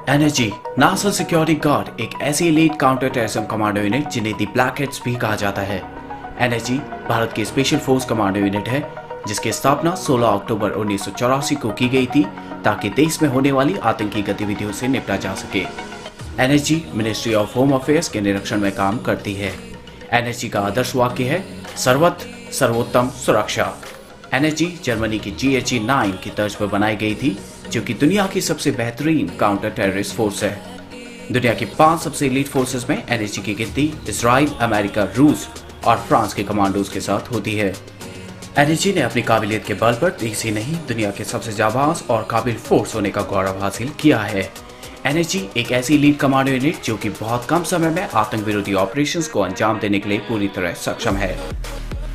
NSG national security guard एक ऐसी elite counter terrorism commando unit जिन्हें दी ब्लैकहेड्स भी कहा जाता है। एनएसजी भारत की स्पेशल फोर्स कमांडो यूनिट है जिसकी स्थापना 16 अक्टूबर 1984 को की गई थी ताकि देश में होने वाली आतंकी गतिविधियों से निपटा जा सके। NSG ministry of home affairs के निरीक्षण में काम करती है। एनएसजी का आदर्श वाक्य है सर्वत्र सर्वोत्तम सुरक्षा। एनएसजी जर्मनी की GHE 9 की तर्ज पर बनाई गई थी जो कि दुनिया की सबसे बेहतरीन काउंटर टेररिस्ट फोर्स है। दुनिया की 5 सबसे एलीट फोर्सेस में एनएसजी की गिनती इजराइल, अमेरिका, रूस और फ्रांस के कमांडोज के साथ होती है। एनएसजी ने अपनी काबिलियत के बल पर देश ही नहीं दुनिया के सबसे जाबाज और काबिल फोर्स होने का गौरव हासिल किया है। एनएसजी एक ऐसी एलीट कमांडो यूनिट जो कि बहुत कम समय में आतंक विरोधी ऑपरेशंस को अंजाम देने के लिए पूरी तरह सक्षम है।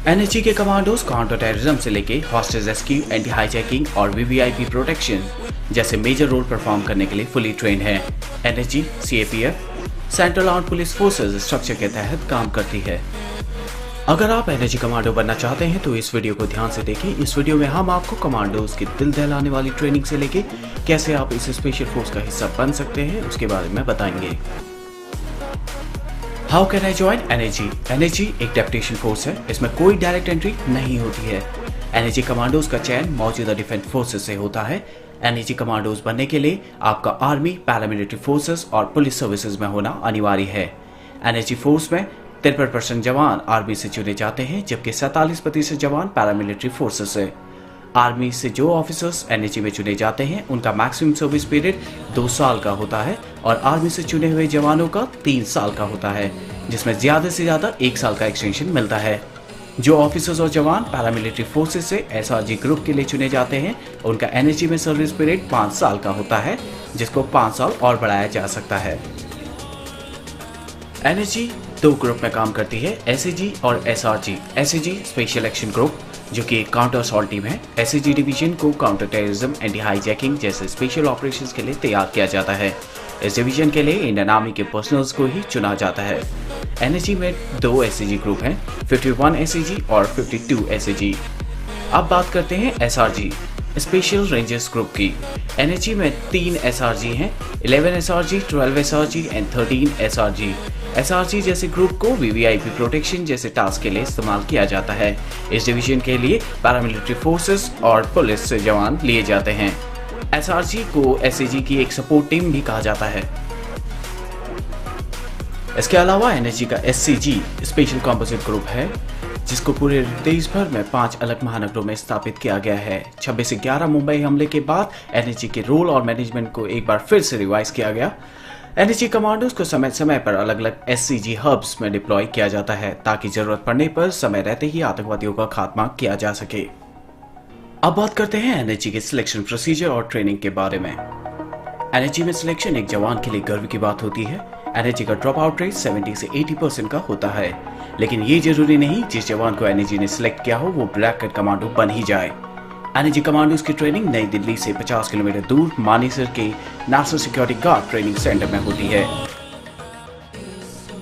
एनएसजी के कमांडोज काउंटर टेररिज्म से लेके हॉस्टेज रेस्क्यू, एंटी हाईजैकिंग और वीवीआईपी प्रोटेक्शन जैसे मेजर रोल परफॉर्म करने के लिए फुली ट्रेन है। NSG CAPF central armed police forces structure के तहत काम करती है। अगर आप एनएसजी कमांडो बनना चाहते हैं तो इस वीडियो को ध्यान से देखें। इस वीडियो में हम आपको कमांडोज की दिल दहलाने वाली ट्रेनिंग से लेके कैसे आप इस स्पेशल फोर्स का हिस्सा बन सकते हैं उसके बारे में बताएंगे। How can I join NSG? NSG एक डेप्यूटेशन फोर्स है। इसमें कोई डायरेक्ट एंट्री नहीं होती है। एनएसजी कमांडोज का चयन मौजूदा डिफेंस फोर्सेस से होता है। एनएसजी कमांडोज बनने के लिए आपका आर्मी, पैरामिलिट्री फोर्सेस और पुलिस सर्विसेज में होना अनिवार्य है। एनएसजी फोर्स में 53% जवान आर्मी से चुने जाते हैं जबकि 47% जवान पैरामिलिट्री फोर्सेस से। आर्मी से जो ऑफिसर्स एनएसजी में चुने जाते हैं उनका मैक्सिमम सर्विस पीरियड 2 साल का होता है और आर्मी से चुने हुए जवानों का 3 साल का होता है जिसमें ज्यादा से ज्यादा 1 साल का एक्सटेंशन मिलता है। जो ऑफिसर्स और जवान पैरामिलिट्री फोर्सेस से एसआरजी ग्रुप के लिए चुने जाते हैं उनका एनएसजी में सर्विस पीरियड 5 साल का होता है जिसको 5 साल और बढ़ाया जा सकता है। एनएसजी 2 ग्रुप में काम करती है, एसएजी और SRG. SAG special action group जो कि एक काउंटर असॉल्ट टीम है। एसएजी डिवीजन को काउंटर टेररिज्म, एंटी हाईजैकिंग जैसे स्पेशल ऑपरेशंस के लिए तैयार किया जाता है। इस डिवीजन के लिए इंडियन आर्मी के पर्सनल्स को ही चुना जाता है। एनएसजी में 2 एसएजी ग्रुप हैं, 51 एसएजी और 52 एसएजी। अब बात करते हैं एसआरजी स्पेशल रेंजर्स ग्रुप की। एनएसजी में 3 एसआरजी हैं, 11 SRG, 12 SRG and 13 SRG. SRG जैसे ग्रुप को वीवीआईपी प्रोटेक्शन जैसे टास्क के लिए इस्तेमाल किया जाता है। इस डिवीजन के लिए पैरामिलिट्री फोर्सेस और पुलिस से जवान लिए जाते हैं। एसआरजी को एसएजी की एक सपोर्ट टीम भी कहा जाता है। इसके अलावा एनएसजी का एससीजी स्पेशल कॉम्पोजिट ग्रुप है जिसको पूरे देश भर में 5 अलग महानगरों में स्थापित किया गया है। 26 से 11 मुंबई हमले के बाद एनएसजी के रोल और मैनेजमेंट को एक बार फिर से रिवाइज किया गया। एनएसजी कमांडोज को समय समय पर अलग अलग एससीजी हब्स में डिप्लॉय किया जाता है ताकि जरूरत पड़ने पर समय रहते ही आतंकवादियों का खात्मा किया जा सके। अब बात करते हैं एनएसजी के सिलेक्शन प्रोसीजर और ट्रेनिंग के बारे में। एनएसजी में सिलेक्शन एक जवान के लिए गर्व की बात होती है। एनएसजी का ड्रॉप आउट रेट 70 से 80% का होता है, लेकिन ये जरूरी नहीं जिस जवान को एनएसजी ने सिलेक्ट किया हो वो ब्लैक कार्ड कमांडो बन ही जाए। एनएसजी कमांडोज की ट्रेनिंग नई दिल्ली से 50 किलोमीटर दूर मानेसर के national security guard training centre में होती है।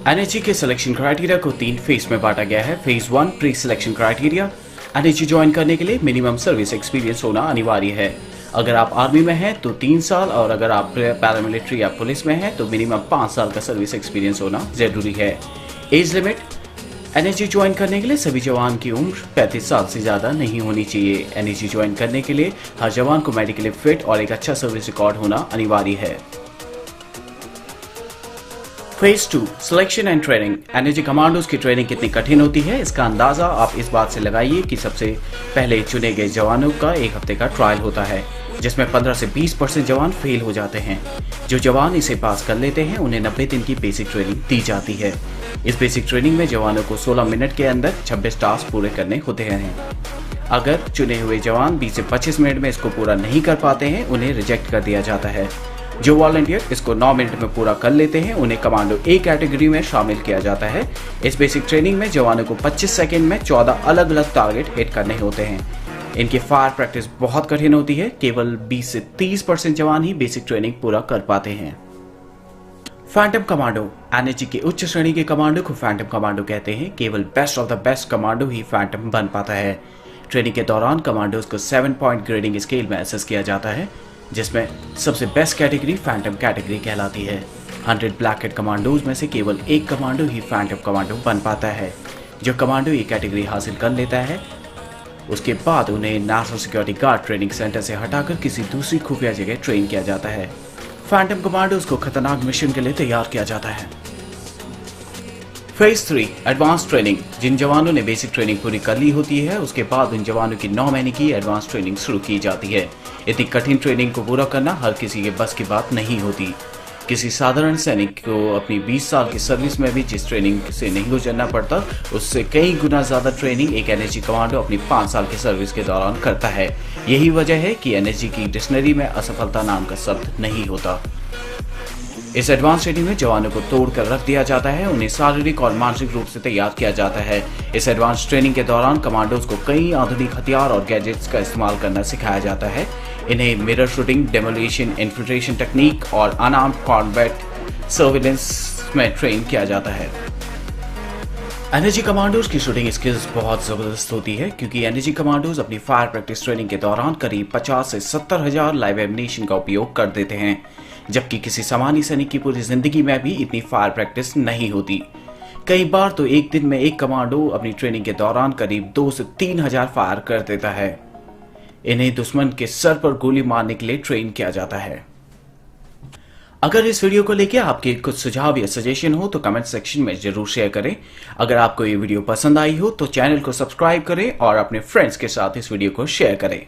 एनएसजी के सिलेक्शन क्राइटेरिया को 3 फेज में बांटा गया है। Phase 1 pre selection criteria. NSG join करने के लिए मिनिमम सर्विस एक्सपीरियंस होना अनिवार्य है। अगर आप आर्मी में हैं तो 3 साल और अगर आप पैरामिलिट्री या पुलिस में हैं तो मिनिमम 5 साल का सर्विस एक्सपीरियंस होना जरूरी है। Age limit. एनएसजी ज्वाइन करने के लिए सभी जवान की उम्र 35 साल से ज्यादा नहीं होनी चाहिए। एनएसजी ज्वाइन करने के लिए हर जवान को मेडिकली फिट और एक अच्छा सर्विस रिकॉर्ड होना अनिवार्य है। Phase 2 selection and training. NSG commandos की ट्रेनिंग कितनी कठिन होती है इसका अंदाजा आप इस बात से लगाइए कि सबसे पहले चुने गए जवानों का 1 हफ्ते का ट्रायल होता है जिसमें 15 से 20% जवान फेल हो जाते हैं। जो जवान इसे पास कर लेते हैं उन्हें 90 दिन की बेसिक ट्रेनिंग दी जाती है। इस बेसिक ट्रेनिंग में जवानों को 16 मिनट के अंदर 26 टास्क पूरे करने होते हैं। अगर चुने हुए जवान 20 से 25 मिनट में इसको पूरा नहीं कर पाते हैं उन्हें रिजेक्ट कर दिया जाता है। जो वॉलंटियर इसको 9 मिनट में पूरा कर लेते हैं उन्हें कमांडो ए कैटेगरी में शामिल किया जाता है। इस बेसिक ट्रेनिंग में जवानों को 25 सेकंड में 14 अलग अलग टारगेट हिट करने होते हैं। इनकी फायर प्रैक्टिस बहुत कठिन होती है। केवल 20 से 30% जवान ही बेसिक ट्रेनिंग पूरा कर पाते हैं। Phantom commando. एनएसजी के उच्च श्रेणी के कमांडो को फैंटम कमांडो कहते हैं। केवल best of the best commando he Phantom बन पाता है। ट्रेनिंग के दौरान कमांडोज को 7 पॉइंट ग्रेडिंग स्केल में असेस किया जाता है जिसमें सबसे बेस्ट कैटेगरी फैंटम कैटेगरी कहलाती है। 100 ब्लैक हैट कमांडोज में से केवल एक कमांडो ही फैंटम कमांडो बन पाता है। जो कमांडो ये कैटेगरी हासिल कर लेता है उसके बाद उन्हें national security guard training centre से हटाकर किसी दूसरी खुफिया जगह ट्रेन किया जाता है। फैंटम कमांडोज को खतरनाक मिशन के लिए तैयार किया जाता है। Phase 3 advance training. जिन जवानों ने बेसिक ट्रेनिंग पूरी कर ली होती है उसके बाद उन जवानों की 9 महीने की एडवांस ट्रेनिंग शुरू की जाती है। इतनी कठिन ट्रेनिंग को पूरा करना हर किसी के बस की बात नहीं होती। किसी साधारण सैनिक को अपनी 20 साल की सर्विस में भी जिस ट्रेनिंग से नहीं गुजरना पड़ता उससे कई गुना ज्यादा ट्रेनिंग एक एनएसजी कमांडो अपनी 5 साल की सर्विस के दौरान करता है। यही वजह है कि एनएसजी की डिक्शनरी में असफलता नाम का शब्द नहीं होता। इस एडवांस ट्रेनिंग में जवानों को तोड़कर रख दिया जाता है, उन्हें शारीरिक और मानसिक रूप से तैयार किया जाता है। इस एडवांस ट्रेनिंग के दौरान कमांडोज को कई आधुनिक हथियार और गैजेट्स का इस्तेमाल करना सिखाया जाता है। इन्हें mirror shooting, demolition, infiltration technique और अनआर्म्ड कॉम्बैट सर्विलेंस में ट्रेन किया जाता है। एनएसजी कमांडोज की शूटिंग स्किल्स बहुत जबरदस्त होती है क्योंकि एनएसजी कमांडोज अपनी फायर प्रैक्टिस ट्रेनिंग के दौरान करीब 50 से 70 हजार लाइव एमिनेशन का उपयोग कर देते हैं, जबकि किसी सामान्य सैनिक की पूरी जिंदगी में भी इतनी फायर प्रैक्टिस नहीं होती। कई बार तो एक दिन में एक कमांडो अपनी ट्रेनिंग के दौरान करीब 2 से 3 हजार फायर कर देता है। इन्हें दुश्मन के सर पर गोली मारने के लिए ट्रेन किया जाता है। अगर इस वीडियो को लेकर आपके कुछ सुझाव या सजेशन हो तो कमेंट सेक्शन में जरूर शेयर करें। अगर आपको ये वीडियो पसंद आई हो तो चैनल को सब्सक्राइब करें और अपने फ्रेंड्स के साथ इस वीडियो को शेयर करें।